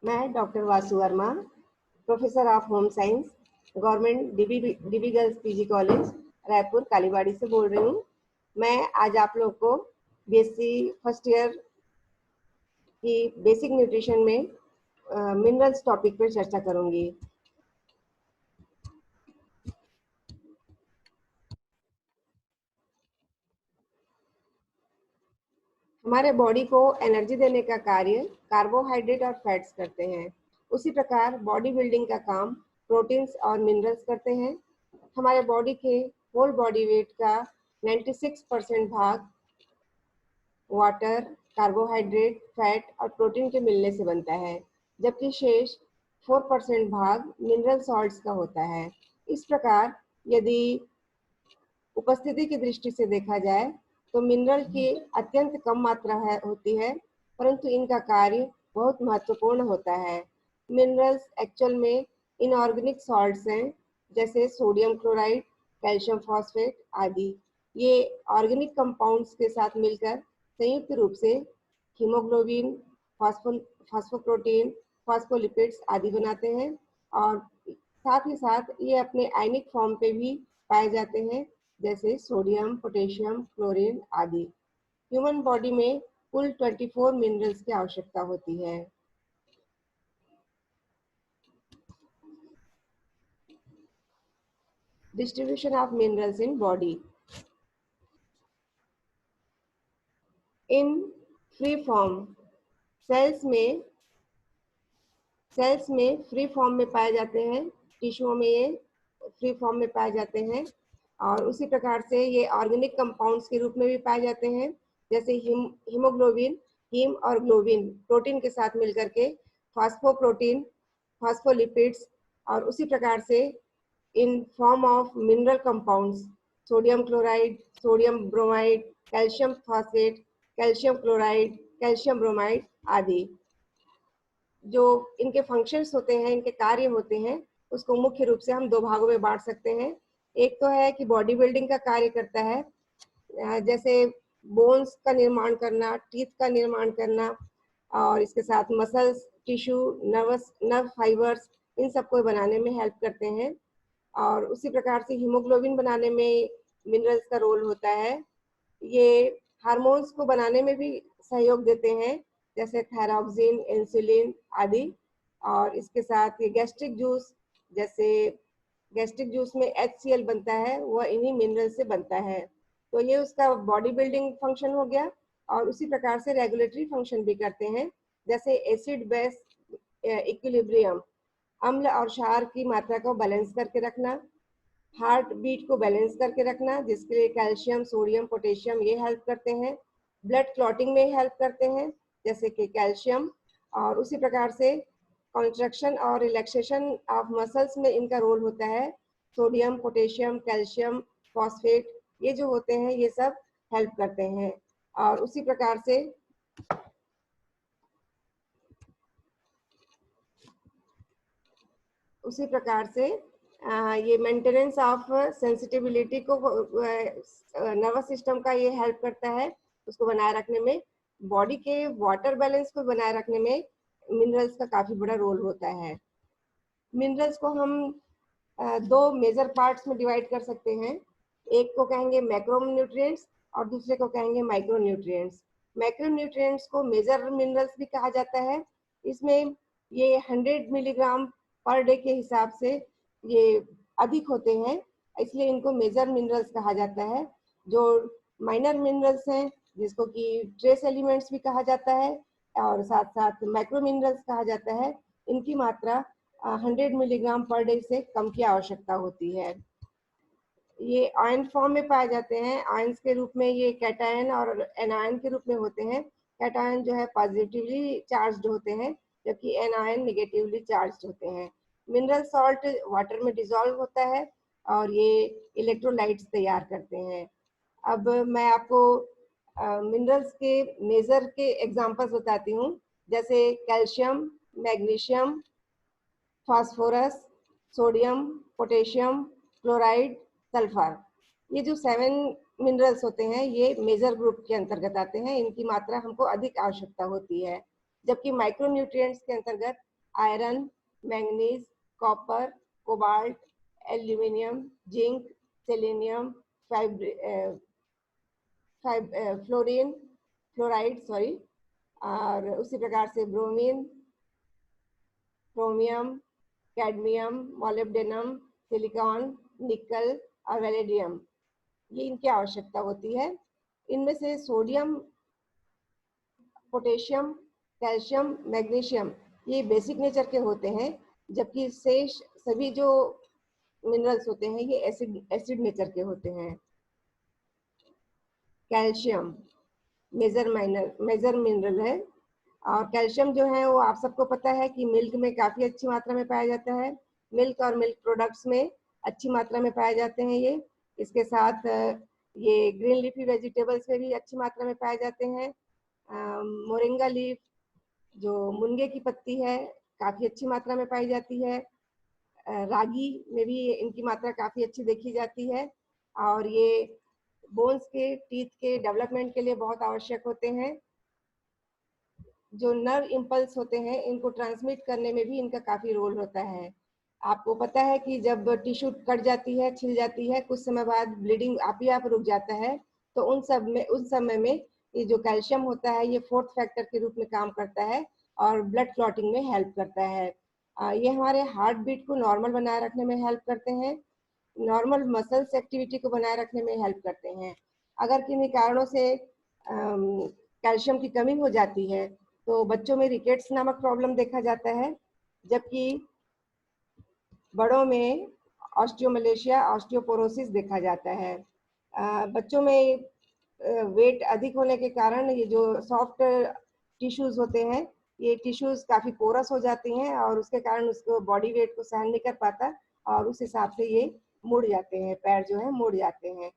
मैं doctor Vasu Verma, professor of home science, government dB girls PG college, Raipur Kalibari से बोल रही हूँ। मैं आज आप लोग को बीएससी फर्स्ट ईयर की बेसिक न्यूट्रिशन में मिनरल्स टॉपिक पर चर्चा करूंगी। हमारे बॉडी को एनर्जी देने का कार्य कार्बोहाइड्रेट और फैट्स करते हैं। उसी प्रकार बॉडी बिल्डिंग का काम प्रोटीन्स और मिनरल्स करते हैं। हमारे बॉडी के होल बॉडी वेट का 96% भाग वाटर, कार्बोहाइड्रेट, फैट और प्रोटीन के मिलने से बनता है, जबकि शेष 4% भाग मिनरल सॉल्ट्स का होता है। इस प्रकार यदि उपस्थिति की दृष्टि से देखा जाए तो मिनरल की अत्यंत कम मात्रा होती है, परंतु इनका कार्य बहुत महत्वपूर्ण होता है। मिनरल्स एक्चुअल में इनऑर्गेनिक सॉल्ट्स हैं, जैसे सोडियम क्लोराइड, कैल्शियम फॉस्फेट आदि। ये ऑर्गेनिक कंपाउंड्स के साथ मिलकर संयुक्त रूप से हीमोग्लोबिन, फास्फोप्रोटीन, फास्फोलिपिड्स आदि बनाते हैं और साथ ही साथ ये अपने आयनिक फॉर्म पे भी पाए जाते हैं, जैसे सोडियम, पोटेशियम, क्लोरीन आदि। ह्यूमन बॉडी में कुल 24 मिनरल्स की आवश्यकता होती है। Distribution of minerals in body. In free form cells में फ्री फॉर्म में पाए जाते हैं, टिश्यूओं में ये फ्री फॉर्म में पाए जाते हैं और उसी प्रकार से ये ऑर्गेनिक कंपाउंड्स के रूप में भी पाए जाते हैं, जैसे हीमोग्लोबिन, हीम और ग्लोबिन प्रोटीन के साथ मिलकर के फास्फोप्रोटीन, फास्फोलिपिड्स और उसी प्रकार से in form of mineral compounds sodium chloride, sodium bromide, calcium phosphate, calcium chloride, calcium bromide आदि। जो इनके फंक्शंस होते हैं, इनके कार्य होते हैं, उसको मुख्य रूप से हम दो भागों में बांट सकते हैं। एक तो है कि बॉडी बिल्डिंग का कार्य करता है, जैसे बोन्स का निर्माण करना, टीथ का निर्माण करना और इसके साथ मसल्स, टिश्यू, नर्व फाइबर्स, इन सबको बनाने में हेल्प करते हैं। और उसी प्रकार से हीमोग्लोबिन बनाने में मिनरल्स का रोल होता है। ये हार्मोन्स को बनाने में भी सहयोग देते हैं, जैसे थायरॉक्सिन, इंसुलिन आदि। और इसके साथ ये गैस्ट्रिक जूस में HCl बनता है, वह इन्हीं मिनरल से बनता है। तो ये उसका बॉडी बिल्डिंग फंक्शन हो गया। और उसी प्रकार से रेगुलेटरी फंक्शन भी करते हैं, जैसे एसिड बेस इक्विलिब्रियम, अम्ल और क्षार की मात्रा को बैलेंस करके रखना, हार्ट बीट को बैलेंस करके रखना, जिसके लिए कैल्शियम, सोडियम, पोटेशियम ये हेल्प करते हैं। ब्लड क्लॉटिंग में हेल्प करते हैं, जैसे कि कैल्शियम। और उसी प्रकार से कॉन्ट्रैक्शन और रिलैक्सेशन ऑफ मसल्स में इनका रोल होता है। सोडियम, पोटेशियम, कैल्शियम, फॉस्फेट ये जो होते हैं ये सब हेल्प करते हैं। और उसी प्रकार से ये मेंटेनेंस ऑफ सेंसिटिविटी को नर्वस सिस्टम का ये हेल्प करता है, उसको बनाए रखने में। बॉडी के वाटर बैलेंस को बनाए रखने में मिनरल्स का काफी बड़ा रोल होता है। मिनरल्स को हम दो मेजर पार्ट्स में डिवाइड कर सकते हैं। एक को कहेंगे मैक्रो न्यूट्रिएंट्स और दूसरे को कहेंगे माइक्रो न्यूट्रिएंट्स। मैक्रो न्यूट्रिएंट्स को मेजर मिनरल्स भी कहा जाता है। इसमें ये 100 मिलीग्राम पर डे के हिसाब से ये अधिक होते हैं, इसलिए इनको मेजर मिनरल्स कहा जाता है। जो माइनर मिनरल्स हैं, जिसको कि ट्रेस एलिमेंट्स भी कहा जाता है और साथ साथ माइक्रो मिनरल्स कहा जाता है, इनकी मात्रा 100 मिलीग्राम पर डे से कम की आवश्यकता होती है। ये आयन फॉर्म में पाए जाते हैं। आयंस के रूप में ये कैटायन और एनायन के रूप में होते हैं। कैटायन जो है पॉजिटिवली चार्ज्ड होते हैं, जबकि एनायन नेगेटिवली चार्ज्ड होते हैं। मिनरल सॉल्ट वाटर में डिसॉल्व होता है और ये इलेक्ट्रोलाइट्स तैयार करते हैं। अब मैं आपको मिनरल्स के मेजर के एग्जांपल्स बताती हूँ, जैसे calcium, magnesium, phosphorus, sodium, potassium, chloride, sulphur. ये जो 7 मिनरल्स होते हैं ये मेजर ग्रुप के अंतर्गत आते हैं। इनकी मात्रा हमको अधिक आवश्यकता होती है, जबकि माइक्रो न्यूट्रिएंट्स के अंतर्गत iron, manganese, copper, cobalt, aluminium, zinc, selenium, fluorine, fluoride sorry, और उसी प्रकार से bromine, chromium, cadmium, molybdenum, silicon, निकल और वेलेडियम, ये इनकी आवश्यकता होती है। इनमें से सोडियम, पोटेशियम, कैल्शियम, मैग्नीशियम ये बेसिक नेचर के होते हैं, जबकि शेष सभी जो मिनरल्स होते हैं ये एसिड नेचर के होते हैं। कैल्शियम मेजर मिनरल है, और कैल्शियम जो है वो आप सबको पता है कि मिल्क में काफ़ी अच्छी मात्रा में पाया जाता है, मिल्क और मिल्क प्रोडक्ट्स में अच्छी मात्रा में पाए जाते हैं ये। इसके साथ ये ग्रीन लीफी वेजिटेबल्स में भी अच्छी मात्रा में पाए जाते हैं। मोरिंगा लीफ जो मुनगे की पत्ती है काफ़ी अच्छी मात्रा में पाई जाती है। रागी में भी इनकी मात्रा काफ़ी अच्छी देखी जाती है, और ये बोन्स के टीथ के डेवलपमेंट के लिए बहुत आवश्यक होते हैं। जो नर्व इम्पल्स होते हैं इनको ट्रांसमिट करने में भी इनका काफ़ी रोल होता है। आपको पता है कि जब टिश्यू कट जाती है, छिल जाती है, कुछ समय बाद ब्लीडिंग आप ही आप रुक जाता है, तो उन समय में ये जो कैल्शियम होता है ये फोर्थ फैक्टर के रूप में काम करता है और ब्लड क्लॉटिंग में हेल्प करता है। ये हमारे हार्ट बीट को नॉर्मल बनाए रखने में हेल्प करते हैं, नॉर्मल मसल्स एक्टिविटी को बनाए रखने में हेल्प करते हैं। अगर किन्हीं कारणों से कैल्शियम की कमी हो जाती है तो बच्चों में रिकेट्स नामक प्रॉब्लम देखा जाता है, जबकि बड़ों में ऑस्टियोमलेशिया, ऑस्टियोपोरोसिस देखा जाता है। बच्चों में वेट अधिक होने के कारण ये जो सॉफ्ट टिश्यूज होते हैं ये टिश्यूज काफ़ी पोरस हो जाती हैं, और उसके कारण उसको बॉडी वेट को सहन नहीं कर पाता, और उस हिसाब से ये मुड़ जाते हैं, पैर जो है मुड़ जाते हैं,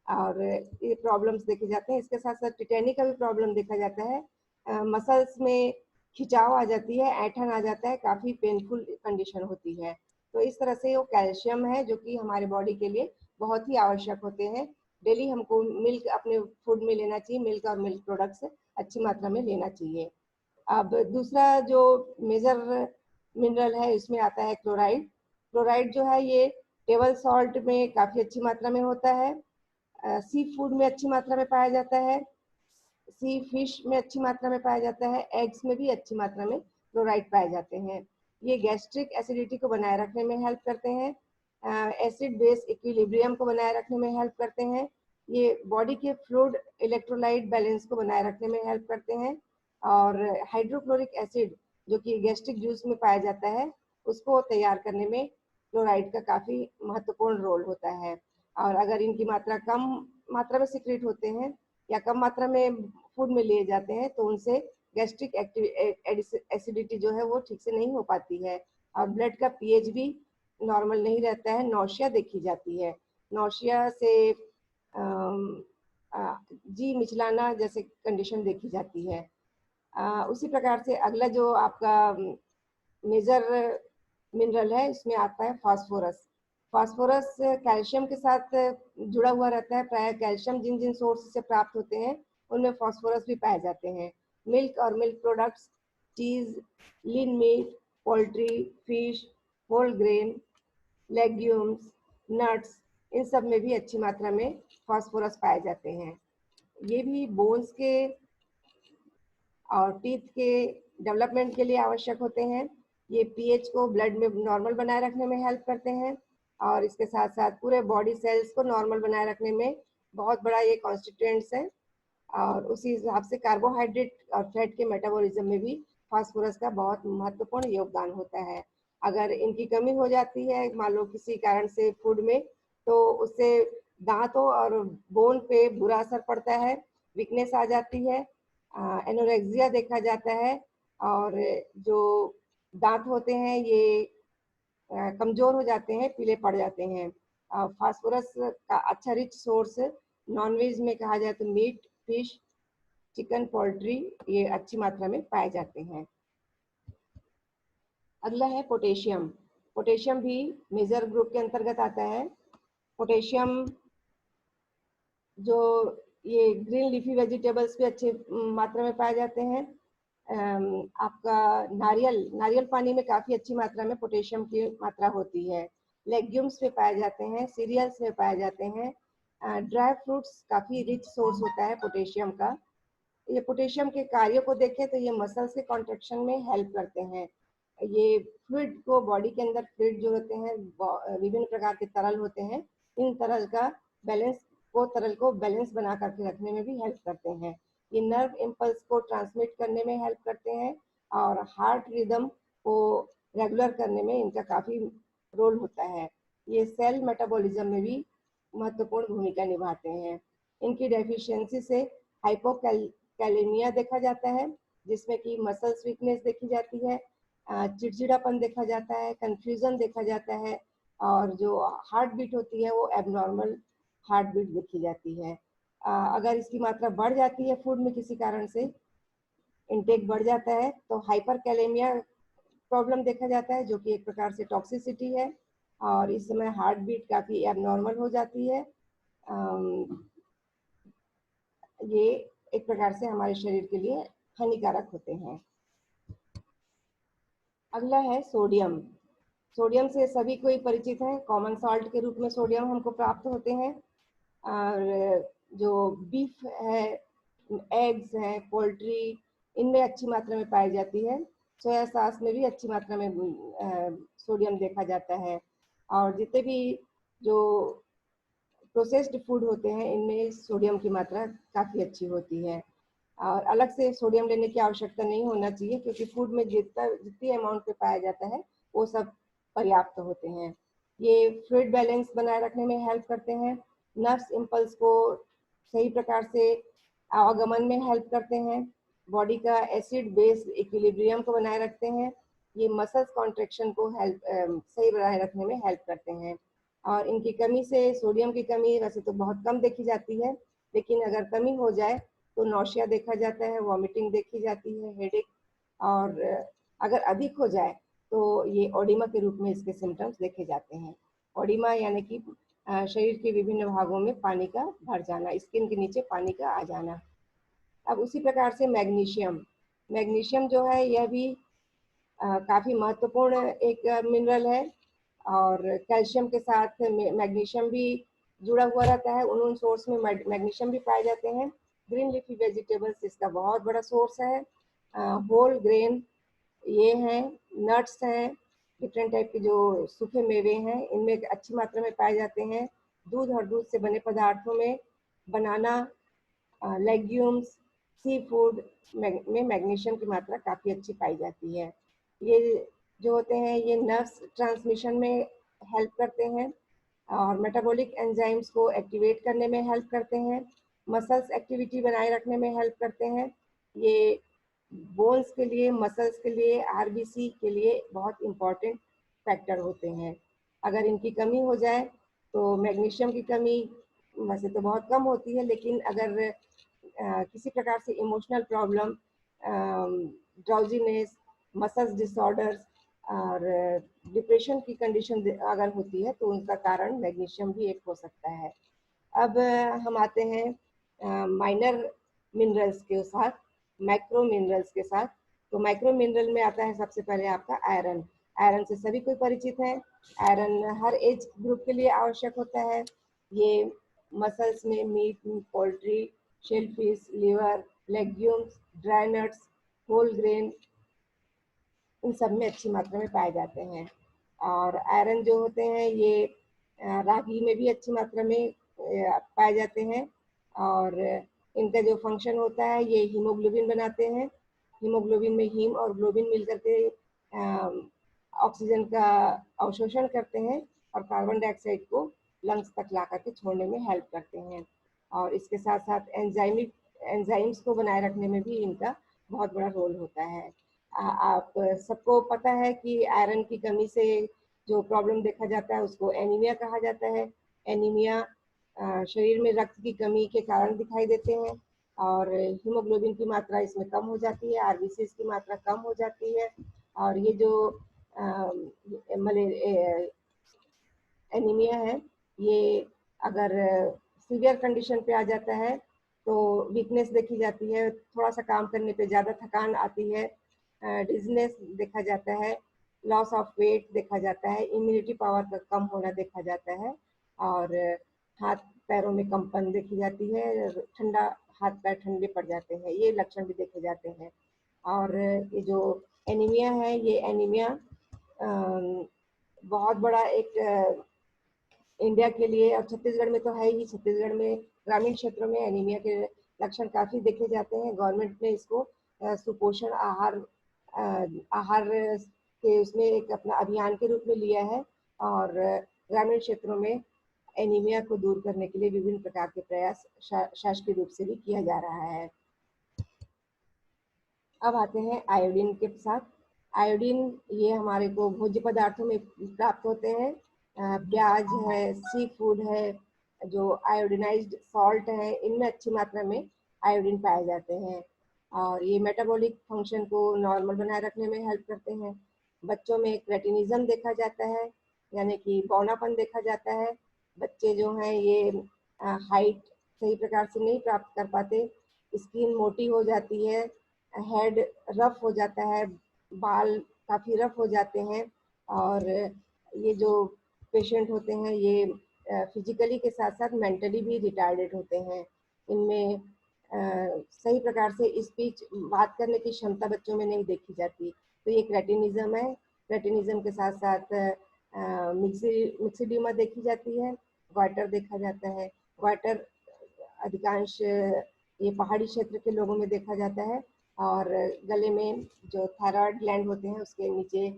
और ये प्रॉब्लम्स देखे जाते हैं। इसके साथ साथ टिटेनी का भी प्रॉब्लम देखा जाता है, मसल्स में खिंचाव आ जाती है, ऐंठन आ जाता है, काफ़ी पेनफुल कंडीशन होती है। तो इस तरह से वो कैल्शियम है जो कि हमारे बॉडी के लिए बहुत ही आवश्यक होते हैं। डेली हमको मिल्क अपने फूड में लेना चाहिए, मिल्क और मिल्क प्रोडक्ट्स अच्छी मात्रा में लेना चाहिए। अब दूसरा जो मेजर मिनरल है इसमें आता है क्लोराइड। क्लोराइड जो है ये टेबल सॉल्ट में काफ़ी अच्छी मात्रा में होता है, सी फूड में अच्छी मात्रा में पाया जाता है, सी फिश में अच्छी मात्रा में पाया जाता है, एग्स में भी अच्छी मात्रा में क्लोराइड पाए जाते हैं। ये गैस्ट्रिक एसिडिटी को बनाए रखने में हेल्प करते हैं, एसिड बेस इक्विलिब्रियम को बनाए रखने में हेल्प करते हैं, ये बॉडी के फ्लूइड इलेक्ट्रोलाइट बैलेंस को बनाए रखने में हेल्प करते हैं, और हाइड्रोक्लोरिक एसिड जो कि गैस्ट्रिक जूस में पाया जाता है उसको तैयार करने में क्लोराइड का काफ़ी महत्वपूर्ण रोल होता है। और अगर इनकी मात्रा कम मात्रा में सिक्रेट होते हैं या कम मात्रा में फूड में लिए जाते हैं तो उनसे गैस्ट्रिक एसिडिटी जो है वो ठीक से नहीं हो पाती है, और ब्लड का पीएच भी नॉर्मल नहीं रहता है, नौशिया देखी जाती है। नौशिया से जी मिचलाना जैसे कंडीशन देखी जाती है। उसी प्रकार से अगला जो आपका मेजर मिनरल है इसमें आता है फास्फोरस। फास्फोरस कैल्शियम के साथ जुड़ा हुआ रहता है, प्राय कैल्शियम जिन जिन सोर्स से प्राप्त होते हैं उनमें फास्फोरस भी पाए जाते हैं। मिल्क और milk products, cheese, lean meat, poultry, fish, whole grain, legumes, nuts, इन सब में भी अच्छी मात्रा में फास्फोरस पाए जाते हैं। ये भी बोन्स के और टीथ के डेवलपमेंट के लिए आवश्यक होते हैं। ये पीएच को ब्लड में नॉर्मल बनाए रखने में हेल्प करते हैं, और इसके साथ साथ पूरे बॉडी सेल्स को नॉर्मल बनाए रखने में बहुत बड़ा ये कॉन्स्टिट्यूएंट्स है, और उसी हिसाब से कार्बोहाइड्रेट और फैट के मेटाबॉलिज्म में भी फास्फोरस का बहुत महत्वपूर्ण योगदान होता है। अगर इनकी कमी हो जाती है मान लो किसी कारण से फूड में, तो उससे दांतों और बोन पे बुरा असर पड़ता है, वीकनेस आ जाती है, एनोरेक्सिया देखा जाता है, और जो दांत होते हैं ये कमजोर हो जाते हैं, पीले पड़ जाते हैं। फास्फोरस का अच्छा रिच सोर्स नॉनवेज में कहा जाए तो मीट, फिश, चिकन, पोल्ट्री ये अच्छी मात्रा में पाए जाते हैं। अगला है पोटेशियम। पोटेशियम भी मेजर ग्रुप के अंतर्गत आता है। पोटेशियम जो ये ग्रीन लीफी वेजिटेबल्स भी अच्छे मात्रा में पाए जाते हैं, आपका नारियल पानी में काफी अच्छी मात्रा में पोटेशियम की मात्रा होती है। लेग्यूम्स में पाए जाते हैं, सीरियल्स में पाए जाते हैं। ड्राई फ्रूट्स काफी रिच सोर्स होता है पोटेशियम का। ये पोटेशियम के कार्यों को देखें तो ये मसल्स के कॉन्ट्रेक्शन में हेल्प करते हैं। ये फ्लूइड को, बॉडी के अंदर फ्लूइड जो होते हैं, विभिन्न प्रकार के तरल होते हैं, इन तरल को बैलेंस बना करके रखने में भी हेल्प करते हैं। ये नर्व इम्पल्स को ट्रांसमिट करने में हेल्प करते हैं और हार्ट रिदम को रेगुलर करने में इनका काफी रोल होता है। ये सेल मेटाबॉलिज्म में भी महत्वपूर्ण भूमिका निभाते हैं। इनकी डेफिशिएंसी से हाइपोकैलेमिया देखा जाता है, जिसमें कि मसल्स वीकनेस देखी जाती है, चिड़चिड़ापन देखा जाता है, कंफ्यूजन देखा जाता है, और जो हार्ट बीट होती है वो एबनॉर्मल हार्ट बीट देखी जाती है। अगर इसकी मात्रा बढ़ जाती है फूड में, किसी कारण से इनटेक बढ़ जाता है, तो हाइपर कैलेमिया प्रॉब्लम देखा जाता है, जो कि एक प्रकार से टॉक्सिसिटी है, और इस समय हार्ट बीट काफी एबनॉर्मल हो जाती है। ये एक प्रकार से हमारे शरीर के लिए हानिकारक होते हैं। अगला है सोडियम। सोडियम से सभी कोई परिचित है। कॉमन सॉल्ट के रूप में सोडियम हमको प्राप्त होते हैं। और जो बीफ है, एग्स हैं, पोल्ट्री, इनमें अच्छी मात्रा में पाई जाती है। सोया सॉस में भी अच्छी मात्रा में सोडियम देखा जाता है। और जितने भी जो प्रोसेस्ड फूड होते हैं, इनमें सोडियम की मात्रा काफ़ी अच्छी होती है। और अलग से सोडियम लेने की आवश्यकता नहीं होना चाहिए, क्योंकि फूड में जितनी अमाउंट पे पाया जाता है वो सब पर्याप्त होते हैं। ये फ्लूइड बैलेंस बनाए रखने में हेल्प करते हैं। नर्व्स इम्पल्स को सही प्रकार से आवागमन में हेल्प करते हैं। बॉडी का एसिड बेस इक्विलिब्रियम को बनाए रखते हैं। ये मसल्स कॉन्ट्रेक्शन को सही बनाए रखने में हेल्प करते हैं। और इनकी कमी से, सोडियम की कमी वैसे तो बहुत कम देखी जाती है, लेकिन अगर कमी हो जाए तो नौशिया देखा जाता है, वॉमिटिंग देखी जाती है, हेडेक, और अगर अधिक हो जाए तो ये ओडिमा के रूप में इसके सिम्टम्स देखे जाते हैं। ओडिमा यानी कि शरीर के विभिन्न भागों में पानी का भर जाना, स्किन के नीचे पानी का आ जाना। अब उसी प्रकार से मैग्नीशियम जो है, यह भी काफ़ी महत्वपूर्ण एक मिनरल है, और कैल्शियम के साथ मैग्नीशियम भी जुड़ा हुआ रहता है। उन सोर्स में मैग्नीशियम भी पाए जाते हैं। ग्रीन लीफी वेजिटेबल्स इसका बहुत बड़ा सोर्स है। होल ग्रेन ये हैं, नट्स हैं, डिफरेंट टाइप के जो सूखे मेवे हैं, इनमें अच्छी मात्रा में पाए जाते हैं। दूध और दूध से बने पदार्थों में बनाना, लेग्यूम्स, सी फूड में मैग्नीशियम की मात्रा काफ़ी अच्छी पाई जाती है। ये जो होते हैं, ये नर्व्स ट्रांसमिशन में हेल्प करते हैं और मेटाबॉलिक एंजाइम्स को एक्टिवेट करने में हेल्प करते हैं। मसल्स एक्टिविटी बनाए रखने में हेल्प करते हैं। ये बोन्स के लिए, मसल्स के लिए, आरबीसी के लिए बहुत इम्पॉर्टेंट फैक्टर होते हैं। अगर इनकी कमी हो जाए तो मैग्नीशियम की कमी वैसे तो बहुत कम होती है, लेकिन अगर किसी प्रकार से emotional problem, drowsiness, muscles disorders और डिप्रेशन की कंडीशन अगर होती है, तो उनका कारण मैग्नीशियम भी एक हो सकता है। अब हम आते हैं माइनर मिनरल्स के साथ, माइक्रो मिनरल्स के साथ। तो माइक्रो मिनरल में आता है सबसे पहले आपका आयरन। आयरन से सभी कोई परिचित है। आयरन हर एज ग्रुप के लिए आवश्यक होता है। ये मसल्स में meat, poultry, shellfish, liver, legumes, dry nuts, whole grain, इन सब में अच्छी मात्रा में पाए जाते हैं। और आयरन जो होते हैं, ये रागी में भी अच्छी मात्रा में पाए जाते हैं। और इनका जो फंक्शन होता है, ये हीमोग्लोबिन बनाते हैं। हीमोग्लोबिन में हीम और ग्लोबिन मिलकर के ऑक्सीजन का अवशोषण करते हैं और कार्बन डाइऑक्साइड को लंग्स तक ला करके छोड़ने में हेल्प करते हैं। और इसके साथ साथ एंजाइम्स को बनाए रखने में भी इनका बहुत बड़ा रोल होता है। आप सबको पता है कि आयरन की कमी से जो प्रॉब्लम देखा जाता है उसको एनीमिया कहा जाता है। एनीमिया शरीर में रक्त की कमी के कारण दिखाई देते हैं, और हीमोग्लोबिन की मात्रा इसमें कम हो जाती है, आरबीसीज की मात्रा कम हो जाती है। और ये जो एनीमिया है, ये अगर सीवियर कंडीशन पे आ जाता है तो वीकनेस देखी जाती है, थोड़ा सा काम करने पे ज़्यादा थकान आती है, डिजीनेस देखा जाता है, लॉस ऑफ वेट देखा जाता है, इम्यूनिटी पावर का कम होना देखा जाता है, और हाथ पैरों में कंपन देखी जाती है, ठंडा, हाथ पैर ठंडे पड़ जाते हैं, ये लक्षण भी देखे जाते हैं। और ये जो एनीमिया है, ये एनीमिया बहुत बड़ा एक इंडिया के लिए, और छत्तीसगढ़ में तो है ही, छत्तीसगढ़ में ग्रामीण क्षेत्रों में एनीमिया के लक्षण काफी देखे जाते हैं। गवर्नमेंट ने इसको सुपोषण आहार के उसमें एक अपना अभियान के रूप में लिया है, और ग्रामीण क्षेत्रों में एनीमिया को दूर करने के लिए विभिन्न प्रकार के प्रयास शासकीय रूप से भी किया जा रहा है। अब आते हैं आयोडीन के साथ। आयोडीन ये हमारे को भोज्य पदार्थों में प्राप्त होते हैं, प्याज है, सी फूड है, जो आयोडिनाइज्ड सॉल्ट है, इनमें अच्छी मात्रा में आयोडीन पाए जाते हैं, और ये मेटाबॉलिक फंक्शन को नॉर्मल बनाए रखने में हेल्प करते हैं। बच्चों में क्रेटिनिज्म देखा जाता है, यानी कि बौनापन देखा जाता है। बच्चे जो हैं ये हाइट सही प्रकार से नहीं प्राप्त कर पाते, स्किन मोटी हो जाती है, हेड रफ हो जाता है, बाल काफ़ी रफ हो जाते हैं, और ये जो पेशेंट होते हैं ये फिजिकली के साथ साथ मेंटली भी रिटार्डेड होते हैं। इनमें सही प्रकार से स्पीच, बात करने की क्षमता बच्चों में नहीं देखी जाती, तो ये क्रेटिनिज्म है। क्रेटिनिज्म के साथ साथ मिक्सिडिमा देखी जाती है, ग्वाइटर देखा जाता है। ग्वाइटर अधिकांश ये पहाड़ी क्षेत्र के लोगों में देखा जाता है, और गले में जो थायराइड ग्लैंड होते हैं उसके नीचे,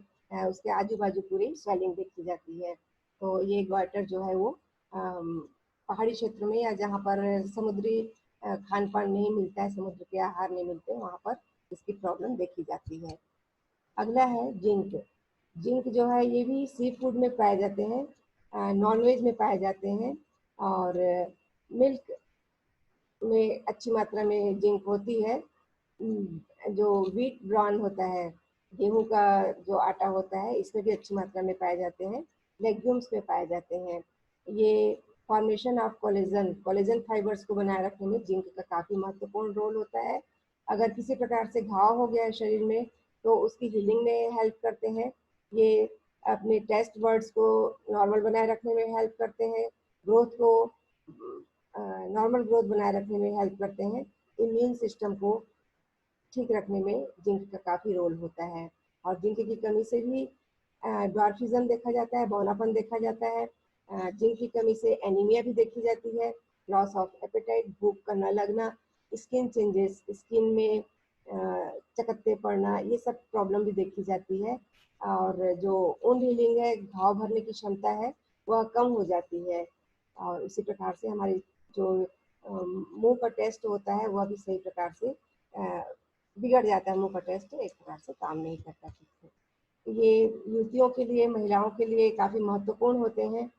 उसके आजू बाजू पूरी स्वेलिंग देखी जाती है। तो ये ग्वाइटर जो है वो पहाड़ी क्षेत्र में, या जहाँ पर समुद्री खान पान नहीं मिलता है, समुद्र के आहार नहीं मिलते, वहाँ पर इसकी प्रॉब्लम देखी जाती है। अगला है जिंक। जिंक जो है ये भी सी फूड में पाए जाते हैं, नॉनवेज में पाए जाते हैं, और मिल्क में अच्छी मात्रा में जिंक होती है। जो व्हीट ब्राउन होता है, गेहूं का जो आटा होता है, इसमें भी अच्छी मात्रा में पाए जाते हैं। लेग्यूम्स में पाए जाते हैं। ये formation of collagen, collagen fibres को बनाए रखने में जिंक का काफ़ी महत्वपूर्ण रोल होता है। अगर किसी प्रकार से घाव हो गया है शरीर में, तो उसकी हीलिंग में हेल्प करते हैं। ये अपने टेस्ट बर्ड्स को नॉर्मल बनाए रखने में हेल्प करते हैं, ग्रोथ को नॉर्मल ग्रोथ बनाए रखने में हेल्प करते हैं। इम्यून सिस्टम को ठीक रखने में जिंक का काफ़ी रोल होता है, और जिंक की कमी से भी ड्वार्फिज्म देखा जाता है, बौनापन देखा जाता है। जिंक की कमी से एनीमिया भी देखी जाती है, लॉस ऑफ एपेटाइट, भूख का न लगना, स्किन चेंजेस, स्किन में चकत्ते पड़ना, ये सब प्रॉब्लम भी देखी जाती है। और जो वुंड हीलिंग है, घाव भरने की क्षमता है, वह कम हो जाती है। और उसी प्रकार से हमारी जो मुंह का टेस्ट होता है वह भी सही प्रकार से बिगड़ जाता है। मुंह का टेस्ट एक प्रकार से काम नहीं करता ठीक से। ये युवतियों के लिए, महिलाओं के लिए काफ़ी महत्वपूर्ण होते हैं।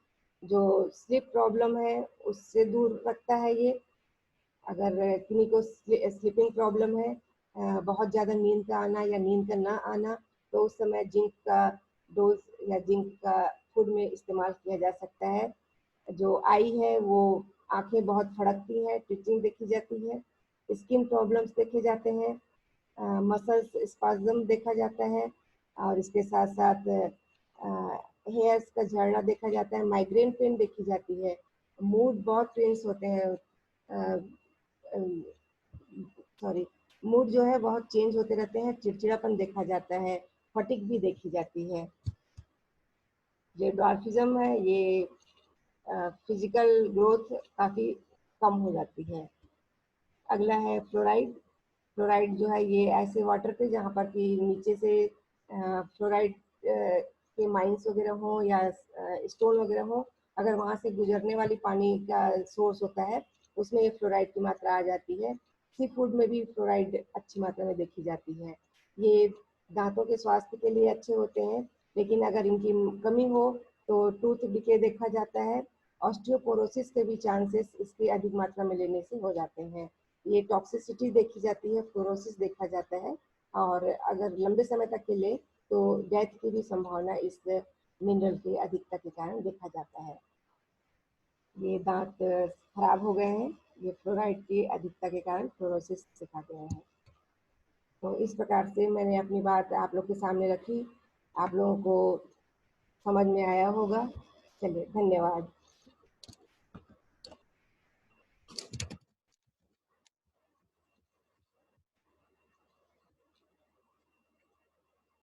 जो स्लीप प्रॉब्लम है उससे दूर रखता है ये। अगर किन्हीं को स्लीपिंग प्रॉब्लम है, बहुत ज़्यादा नींद का आना या नींद का ना आना, तो उस समय जिंक का डोज या जिंक का फूड में इस्तेमाल किया जा सकता है। जो आई है वो, आंखें बहुत फड़कती हैं, ट्विचिंग देखी जाती है, स्किन प्रॉब्लम्स देखे जाते हैं, मसल्स स्पाज्म देखा जाता है, और इसके साथ साथ हेयर्स का झड़ना देखा जाता है, माइग्रेन पेन देखी जाती है, मूड बहुत टेंस होते हैं, सॉरी, मूड जो है बहुत चेंज होते रहते हैं, चिड़चिड़ापन देखा जाता है, फटिग भी देखी जाती है। ये ड्वार्फिज्म है, ये फिजिकल ग्रोथ काफ़ी कम हो जाती है। अगला है फ्लोराइड। फ्लोराइड जो है ये ऐसे वाटर पे जहाँ पर कि नीचे से फ्लोराइड के माइंस वगैरह हो या स्टोन वगैरह हो, अगर वहाँ से गुजरने वाली पानी का सोर्स होता है, उसमें ये फ्लोराइड की मात्रा आ जाती है। सी फूड में भी फ्लोराइड अच्छी मात्रा में देखी जाती है। ये दांतों के स्वास्थ्य के लिए अच्छे होते हैं, लेकिन अगर इनकी कमी हो तो टूथ डिके देखा जाता है। ऑस्टियोपोरोसिस के भी चांसेस इसकी अधिक मात्रा में लेने से हो जाते हैं। ये टॉक्सिसिटी देखी जाती है, फ्लोरोसिस देखा जाता है, और अगर लंबे समय तक के ले तो डेथ की भी संभावना इस मिनरल की अधिकता के कारण देखा जाता है। ये दांत खराब हो गए हैं, ये फ्लोराइड की अधिकता के कारण फ्लोरोसिस देखा गया है। तो इस प्रकार से मैंने अपनी बात आप लोग के सामने रखी, आप लोगों को समझ में आया होगा। चलिए, धन्यवाद।